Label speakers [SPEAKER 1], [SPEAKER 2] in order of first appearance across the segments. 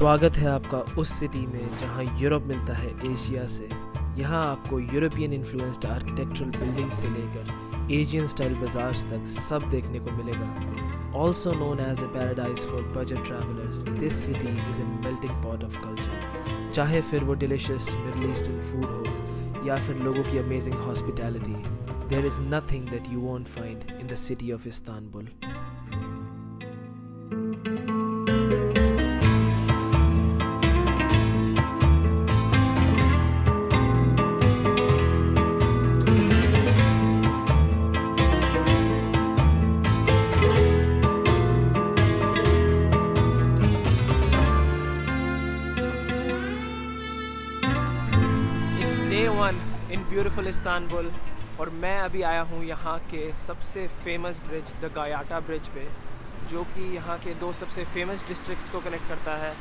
[SPEAKER 1] स्वागत है आपका उस सिटी में जहां यूरोप मिलता है एशिया से। यहां आपको यूरोपियन इन्फ्लुएंस्ड आर्किटेक्चरल बिल्डिंग से लेकर एशियन स्टाइल बाजार्स तक सब देखने को मिलेगा। Also known as a paradise for budget travellers, this city is a melting pot of culture. चाहे फिर वो डिलिशियस मिडल ईस्टर्न फूड हो या फिर लोगों की amazing hospitality, there is nothing that you won't find in the city of Istanbul. Day 1 in beautiful Istanbul और मैं अभी आया हूँ यहाँ के सबसे famous bridge the Galata bridge पे, जो कि यहाँ के दो सबसे फेमस डिस्ट्रिक्ट्स को कनेक्ट करता है,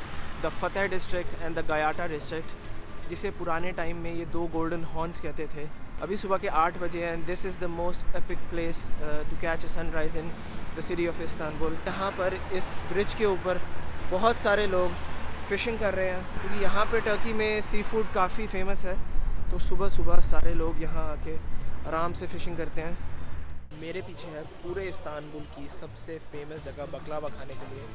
[SPEAKER 1] the Fatih district and the Galata district, जिसे पुराने टाइम में ये दो गोल्डन हॉर्न्स कहते थे। अभी सुबह के 8 बजे हैं and this is the most epic place to catch a sunrise in the city of Istanbul. यहाँ पर इस ब्रिज के ऊपर बहुत सारे लोग फ़िशिंग कर रहे हैं क्योंकि यहाँ पे टर्की में सी फूड काफ़ी फेमस है, तो सुबह सुबह सारे लोग यहाँ आके आराम से फ़िशिंग करते हैं। मेरे पीछे है पूरे इस्तांबुल की सबसे फेमस जगह बकलावा खाने के लिए,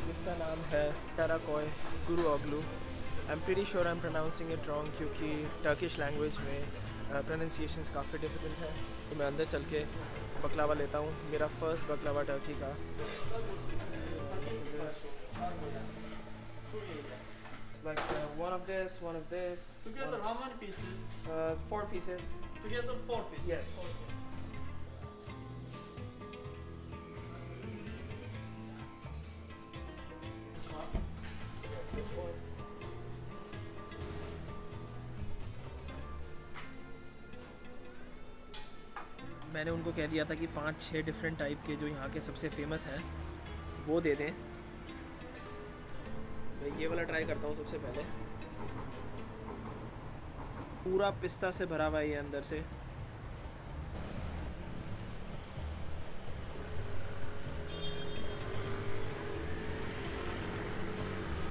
[SPEAKER 1] जिसका नाम है टराकोय गुरुओगलू। I am pretty sure I am pronouncing it wrong क्योंकि टर्किश लैंग्वेज में प्रोनाउंसिएशंस काफ़ी डिफ़िकल्ट है। तो मैं अंदर चल के बकलावा लेता हूँ, मेरा फर्स्ट बकलावा टर्की का। Like one of this.
[SPEAKER 2] Together, how many pieces?
[SPEAKER 1] 4 pieces.
[SPEAKER 2] Together, 4 pieces.
[SPEAKER 1] Yes. Yes, this one. मैंने उनको कह दिया था कि 5-6 डिफरेंट टाइप के जो यहाँ के सबसे फेमस हैं वो दे दें। मैं ये वाला ट्राई करता हूँ सबसे पहले। पूरा पिस्ता से भरा हुआ है ये अंदर से।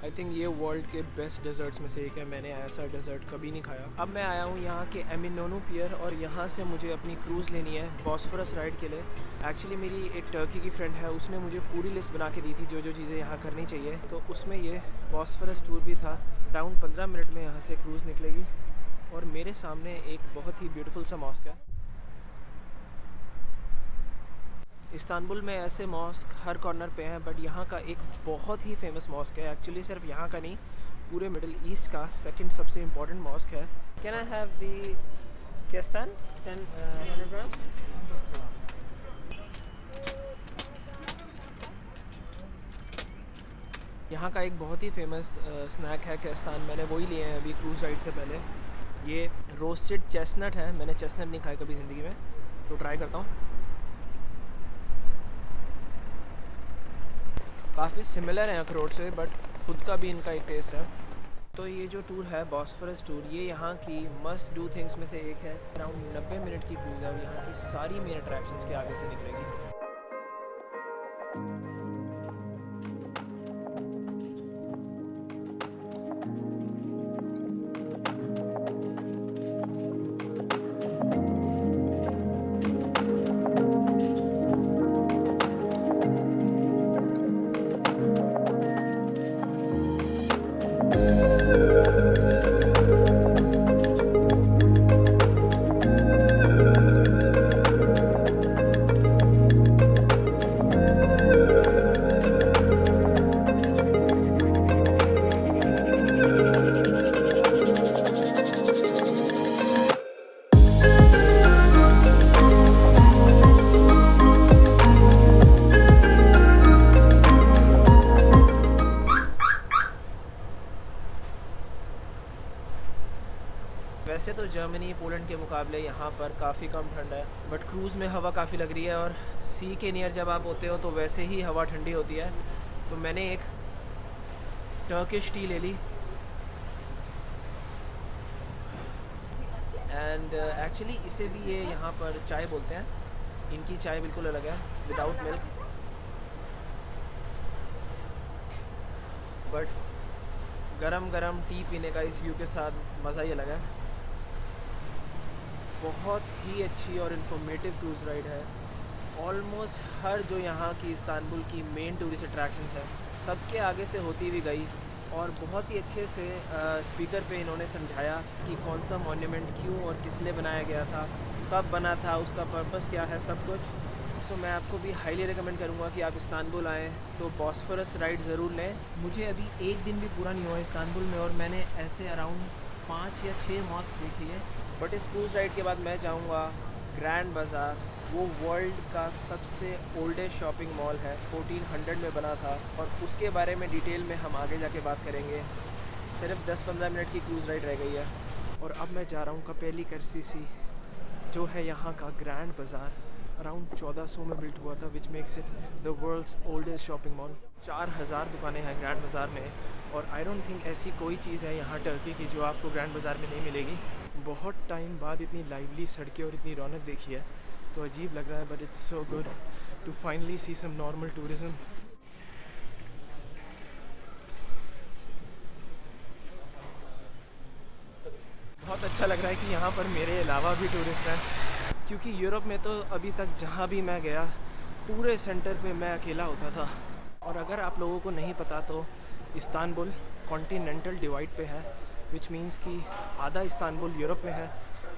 [SPEAKER 1] आई थिंक ये वर्ल्ड के बेस्ट डेजर्ट्स में से एक है। मैंने ऐसा डेजर्ट कभी नहीं खाया। अब मैं आया हूँ यहाँ के एमिनोनू पियर और यहाँ से मुझे अपनी क्रूज़ लेनी है बॉस्फोरस राइड के लिए। एक्चुअली मेरी एक टर्की की फ्रेंड है, उसने मुझे पूरी लिस्ट बना के दी थी जो जो चीज़ें यहाँ करनी चाहिए, तो उसमें ये बॉस्फोरस टूर भी था। अराउंड 15 मिनट में यहाँ से क्रूज़ निकलेगी और मेरे सामने एक बहुत ही ब्यूटीफुल सा मॉस्क है। इस्तांबुल में ऐसे मॉस्क हर कॉर्नर पे हैं, बट यहाँ का एक बहुत ही फेमस मॉस्क है। एक्चुअली सिर्फ यहाँ का नहीं, पूरे मिडिल ईस्ट का सेकंड सबसे इम्पोर्टेंट मॉस्क है। कैन आई हैव दी केस्तान 100 ग्राम्स? यहाँ का एक बहुत ही फेमस स्नैक है केस्तान, मैंने वही लिए हैं अभी क्रूज़ राइड से पहले। ये रोस्टेड चेस्टनट है, मैंने चेस्टनट नहीं खाया कभी ज़िंदगी में, तो ट्राई करता हूँ। काफ़ी सिमिलर है अखरोट से, बट खुद का भी इनका एक टेस्ट है। तो ये जो टूर है बॉस्फोरस टूर, ये यहाँ की मस्ट डू थिंग्स में से एक है। अराउंड 90 मिनट की क्रूज़ है और यहाँ की सारी मेन अट्रैक्शंस के आगे से निकलेगी। वैसे तो जर्मनी पोलैंड के मुकाबले यहाँ पर काफ़ी कम ठंड है, बट क्रूज़ में हवा काफ़ी लग रही है और सी के नियर जब आप होते हो तो वैसे ही हवा ठंडी होती है। तो मैंने एक टर्किश टी ले ली एंड एक्चुअली इसे भी ये यहाँ पर चाय बोलते हैं। इनकी चाय बिल्कुल अलग है, विदाउट मिल्क, बट गरम गरम टी पीने का इस व्यू के साथ मज़ा ही अलग है। बहुत ही अच्छी और इन्फॉर्मेटिव क्रूज़ राइड है। ऑलमोस्ट हर जो यहाँ की इस्तांबुल की मेन टूरिस्ट अट्रैक्शंस है सबके आगे से होती हुई गई, और बहुत ही अच्छे से स्पीकर पे इन्होंने समझाया कि कौन सा मॉन्यूमेंट क्यों और किस लिए बनाया गया था, कब बना था, उसका पर्पस क्या है, सब कुछ। सो मैं आपको भी हाईली रिकमेंड करूँगा कि आप इस्तांबुल आएँ तो बॉस्फोरस राइड ज़रूर लें। मुझे अभी एक दिन भी पूरा नहीं हुआ इस्तांबुल में और मैंने ऐसे अराउंड 5 या 6 मॉस्क देख लिए। बट इस क्रूज़ राइड के बाद मैं जाऊँगा ग्रैंड बाज़ार। वो वर्ल्ड का सबसे ओल्डेस्ट शॉपिंग मॉल है, 1400 में बना था, और उसके बारे में डिटेल में हम आगे जाके बात करेंगे। सिर्फ 10-15 मिनट की क्रूज़ राइड रह गई है। और अब मैं जा रहा हूँ कपेली करसीसी, जो है यहाँ का ग्रैंड बाज़ार। अराउंड 1400 में बिल्ट हुआ था, which makes it the world's oldest shopping mall. 4000 दुकानें हैं ग्रैंड बाज़ार में, और आई डोंट थिंक ऐसी कोई चीज़ है यहाँ टर्की की जो आपको ग्रैंड बाज़ार में नहीं मिलेगी। बहुत टाइम बाद इतनी लाइवली सड़कें और इतनी रौनक देखी है तो अजीब लग रहा है, but it's so good to finally see some normal tourism. बहुत अच्छा लग रहा है कि यहाँ पर मेरे अलावा भी टूरिस्ट हैं, क्योंकि यूरोप में तो अभी तक जहाँ भी मैं गया पूरे सेंटर पे मैं अकेला होता था। और अगर आप लोगों को नहीं पता तो इस्तांबुल कॉन्टिनेंटल डिवाइड पे है, विच मीन्स कि आधा इस्तांबुल यूरोप में है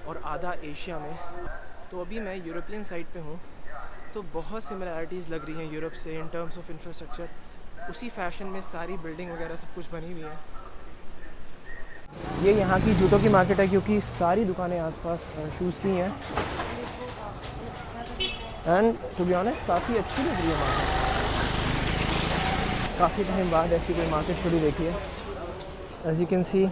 [SPEAKER 1] और आधा एशिया में। तो अभी मैं यूरोपियन साइड पे हूँ, तो बहुत सिमिलैरिटीज़ लग रही हैं यूरोप से इन टर्म्स ऑफ इंफ्रास्ट्रक्चर। उसी फैशन में सारी बिल्डिंग वगैरह सब कुछ बनी हुई है। ये यहाँ की जूतों की मार्केट है, क्योंकि सारी दुकानें आसपास शूज़ की हैं, एंड टू बी ऑनेस्ट काफ़ी अच्छी लग रही है मार्केट। काफ़ी टाइम बाद ऐसी कोई मार्केट शुरू देखी है। एज यू कैन सी,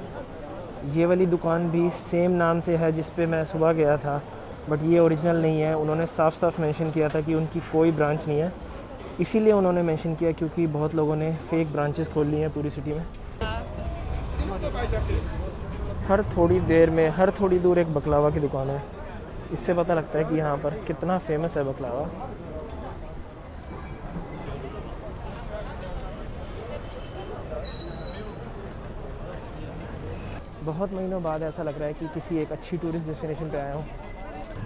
[SPEAKER 1] ये वाली दुकान भी सेम नाम से है जिस पे मैं सुबह गया था, बट ये ओरिजिनल नहीं है। उन्होंने साफ साफ मेंशन किया था कि उनकी कोई ब्रांच नहीं है, इसीलिए उन्होंने मेंशन किया क्योंकि बहुत लोगों ने फेक ब्रांचेस खोल ली हैं पूरी सिटी में। हर थोड़ी देर में, हर थोड़ी दूर एक बकलावा की दुकान है। इससे पता लगता है कि यहाँ पर कितना फेमस है बकलावा। बहुत महीनों बाद ऐसा लग रहा है कि किसी एक अच्छी टूरिस्ट डेस्टिनेशन पे आया हूँ।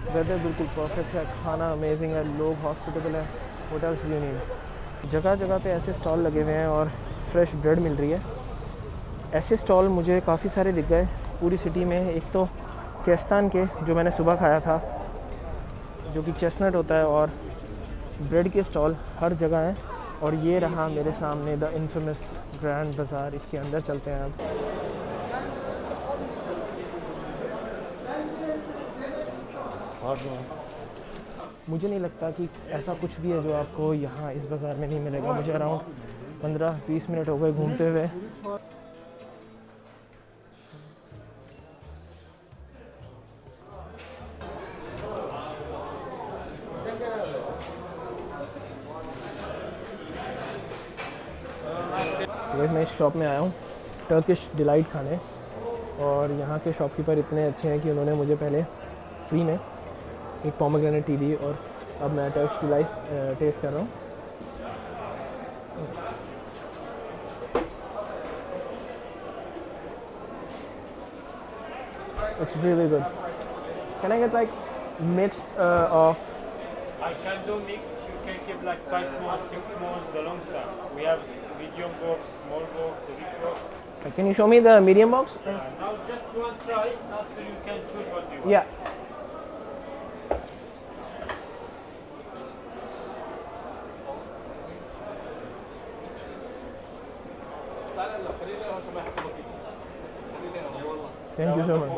[SPEAKER 1] वेदर बिल्कुल परफेक्ट है, खाना अमेजिंग है, लोग हॉस्पिटेबल है, व्हाट एल्स यू नीड। जगह जगह पे ऐसे स्टॉल लगे हुए हैं और फ्रेश ब्रेड मिल रही है। ऐसे स्टॉल मुझे काफ़ी सारे दिख गए पूरी सिटी में। एक तो केस्तान के जो मैंने सुबह खाया था, जो कि चेस्टनट होता है, और ब्रेड के स्टॉल हर जगह हैं। और ये रहा मेरे सामने द इन्फेमस ग्रैंड बाज़ार। इसके अंदर चलते हैं अब। मुझे नहीं लगता कि ऐसा कुछ भी है जो आपको यहाँ इस बाज़ार में नहीं मिलेगा। मुझे अराउंड 15-20 मिनट हो गए घूमते हुए। वैसे मैं इस शॉप में आया हूँ टर्किश डिलाइट खाने, और यहाँ के शॉपकीपर इतने अच्छे हैं कि उन्होंने मुझे पहले फ्री में एक पोमेग्रेनेट टी दी, और अब मैं टर्किश डिलाइट टेस्ट कर रहा हूँ। It's really good. Can I get like mixed of?
[SPEAKER 2] I can do mix. You can keep like 5 more, 6 more the long time. We have medium box, small box, the big box.
[SPEAKER 1] Can you show me the medium box?
[SPEAKER 2] Now just one try. After you can choose what you want.
[SPEAKER 1] Yeah. Thank you so much.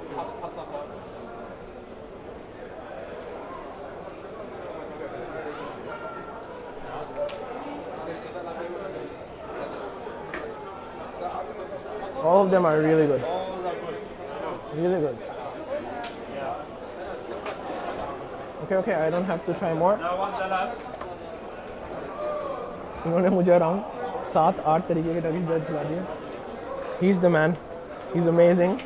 [SPEAKER 1] All of them are really good.
[SPEAKER 2] All are good.
[SPEAKER 1] Really good.
[SPEAKER 2] Yeah.
[SPEAKER 1] Okay, I don't have to try more.
[SPEAKER 2] Now one the last.
[SPEAKER 1] इन्होंने मुझे around 7-8 तरीके के Turkish bread खिला दिए। He is the man, he is amazing,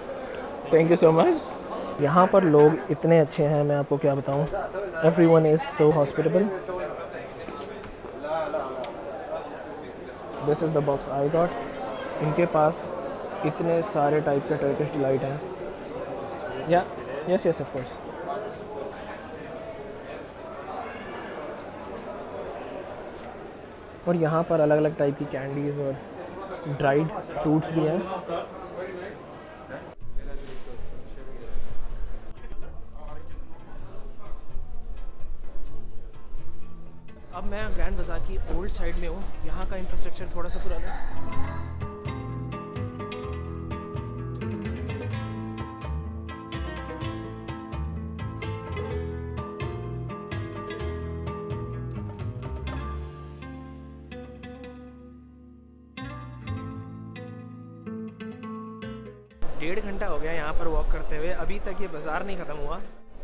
[SPEAKER 1] thank you so much. यहाँ पर लोग इतने अच्छे हैं, मैं आपको क्या बताऊँ। Everyone is so hospitable. This is the box I got. इनके पास इतने सारे टाइप के टर्किश डिलाइट हैं। या यस यस ऑफ कोर्स। और यहाँ पर अलग अलग टाइप की कैंडीज़ और ड्राइड फ्रूट्स भी हैं। अब मैं ग्रैंड बाज़ार की ओल्ड साइड में हूँ। यहाँ का इंफ्रास्ट्रक्चर थोड़ा सा पुराना है। डेढ़ घंटा हो गया यहाँ पर वॉक करते हुए, अभी तक ये बाज़ार नहीं ख़त्म हुआ।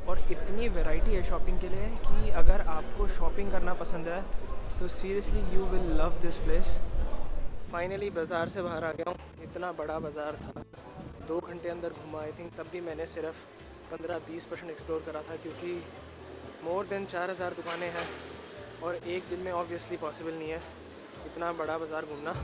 [SPEAKER 1] और इतनी वैरायटी है शॉपिंग के लिए कि अगर आपको शॉपिंग करना पसंद है तो seriously you will love this place. Finally बाज़ार से बाहर आ गया हूँ। इतना बड़ा बाज़ार था, 2 घंटे अंदर घुमा। आई थिंक तब भी मैंने सिर्फ 15-20% एक्सप्लोर करा था, क्योंकि मोर देन 4000 दुकानें हैं और एक दिन में ऑब्वियसली पॉसिबल नहीं है इतना बड़ा बाज़ार घूमना।